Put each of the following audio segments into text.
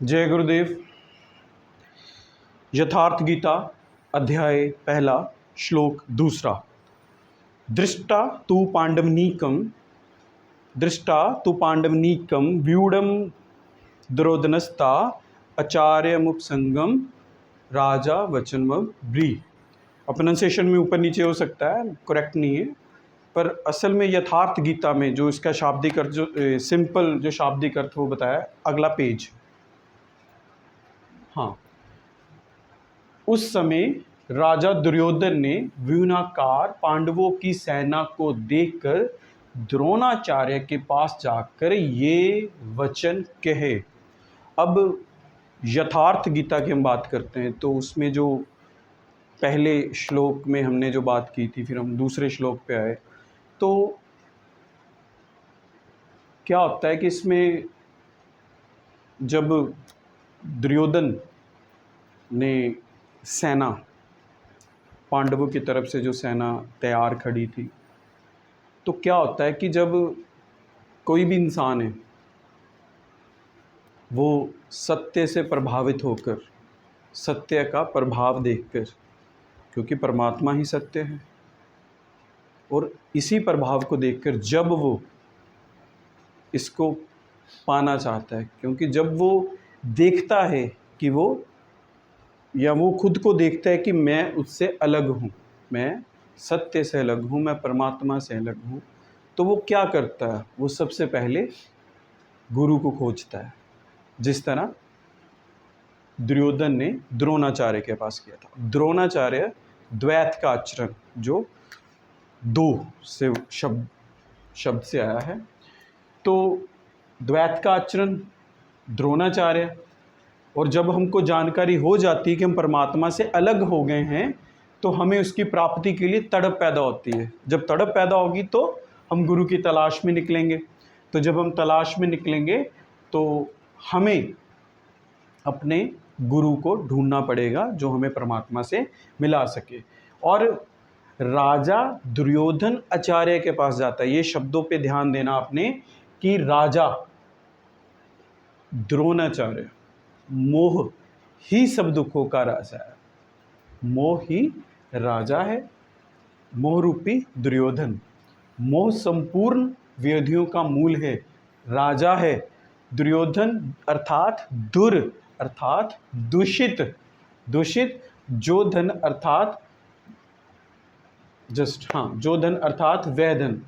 जय गुरुदेव। यथार्थ गीता अध्याय पहला श्लोक दूसरा। दृष्टा तु पांडवनीकम व्यूढ़म दुरोधनस्ता आचार्यमुपसंगम राजा वचनम ब्री। प्रोनाउंसिएशन में ऊपर नीचे हो सकता है, करेक्ट नहीं है, पर असल में यथार्थ गीता में जो इसका शाब्दिक अर्थ, जो सिंपल जो शाब्दिक अर्थ वो बताया, अगला पेज। हाँ, उस समय राजा दुर्योधन ने व्यूनाकार पांडवों की सेना को देखकर द्रोणाचार्य के पास जाकर ये वचन कहे। अब यथार्थ गीता की हम बात करते हैं तो उसमें जो पहले श्लोक में हमने जो बात की थी, फिर हम दूसरे श्लोक पे आए, तो क्या होता है कि इसमें जब दुर्योधन ने सेना, पांडवों की तरफ से जो सेना तैयार खड़ी थी, तो क्या होता है कि जब कोई भी इंसान है वो सत्य से प्रभावित होकर, सत्य का प्रभाव देखकर, क्योंकि परमात्मा ही सत्य है, और इसी प्रभाव को देखकर जब वो इसको पाना चाहता है, क्योंकि जब वो देखता है कि वो, या वो खुद को देखता है कि मैं उससे अलग हूँ, मैं सत्य से अलग हूँ, मैं परमात्मा से अलग हूँ, तो वो क्या करता है? वो सबसे पहले गुरु को खोजता है, जिस तरह दुर्योधन ने द्रोणाचार्य के पास किया था। द्रोणाचार्य द्वैत का आचरण, जो दो से शब्द से आया है, तो द्वैत का आचरण द्रोणाचार्य, और जब हमको जानकारी हो जाती है कि हम परमात्मा से अलग हो गए हैं, तो हमें उसकी प्राप्ति के लिए तड़प पैदा होती है। जब तड़प पैदा होगी तो हम गुरु की तलाश में निकलेंगे। तो जब हम तलाश में निकलेंगे तो हमें अपने गुरु को ढूंढना पड़ेगा जो हमें परमात्मा से मिला सके। और राजा दुर्योधन आचार्य के पास जाता है। ये शब्दों पे ध्यान देना आपने कि राजा द्रोणाचार्य, मोह ही सब दुखों का राजा है, मोह ही राजा है, मोह रूपी दुर्योधन, मोह संपूर्ण व्याधियों का मूल है, राजा है दुर्योधन, अर्थात दुर अर्थात दूषित, दूषित जो धन अर्थात जो धन अर्थात वह धन।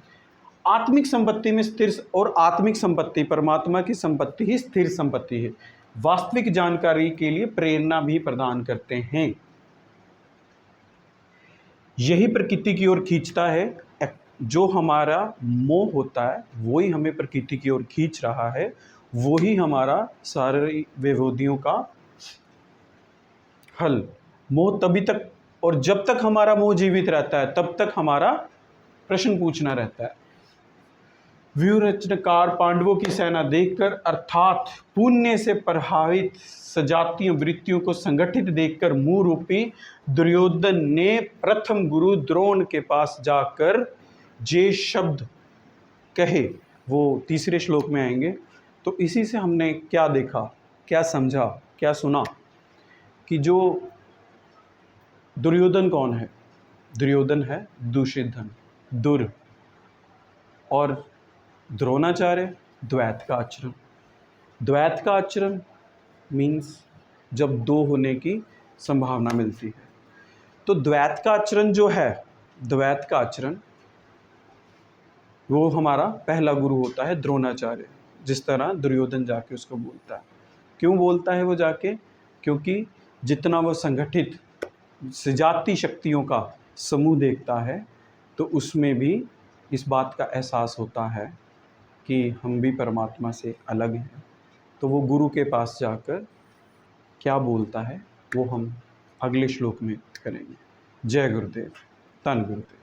आत्मिक संपत्ति में स्थिर, और आत्मिक संपत्ति परमात्मा की संपत्ति ही स्थिर संपत्ति है, वास्तविक जानकारी के लिए प्रेरणा भी प्रदान करते हैं। यही प्रकृति की ओर खींचता है। जो हमारा मोह होता है वही हमें प्रकृति की ओर खींच रहा है, वही हमारा सारी विभूतियों का हल। मोह तभी तक, और जब तक हमारा मोह जीवित रहता है तब तक हमारा प्रश्न पूछना रहता है। व्यूह रचनाकार पांडवों की सेना देखकर, अर्थात पुण्य से प्रभावित सजातीय वृत्तियों को संगठित देखकर मुंह रूपी दुर्योधन ने प्रथम गुरु द्रोण के पास जाकर जे शब्द कहे, वो तीसरे श्लोक में आएंगे। तो इसी से हमने क्या देखा, क्या समझा, क्या सुना कि जो दुर्योधन कौन है? दुर्योधन है दूषित धन, दुर, और द्रोणाचार्य द्वैत का आचरण। द्वैत का आचरण मीन्स जब दो होने की संभावना मिलती है। तो द्वैत का आचरण जो है, द्वैत का आचरण, वो हमारा पहला गुरु होता है द्रोणाचार्य। जिस तरह दुर्योधन जाके उसको बोलता है, क्यों बोलता है वो जाके? क्योंकि जितना वो संगठित सजाती शक्तियों का समूह देखता है तो उसमें भी इस बात का एहसास होता है कि हम भी परमात्मा से अलग हैं। तो वो गुरु के पास जाकर क्या बोलता है वो हम अगले श्लोक में करेंगे। जय गुरुदेव, धन गुरुदेव।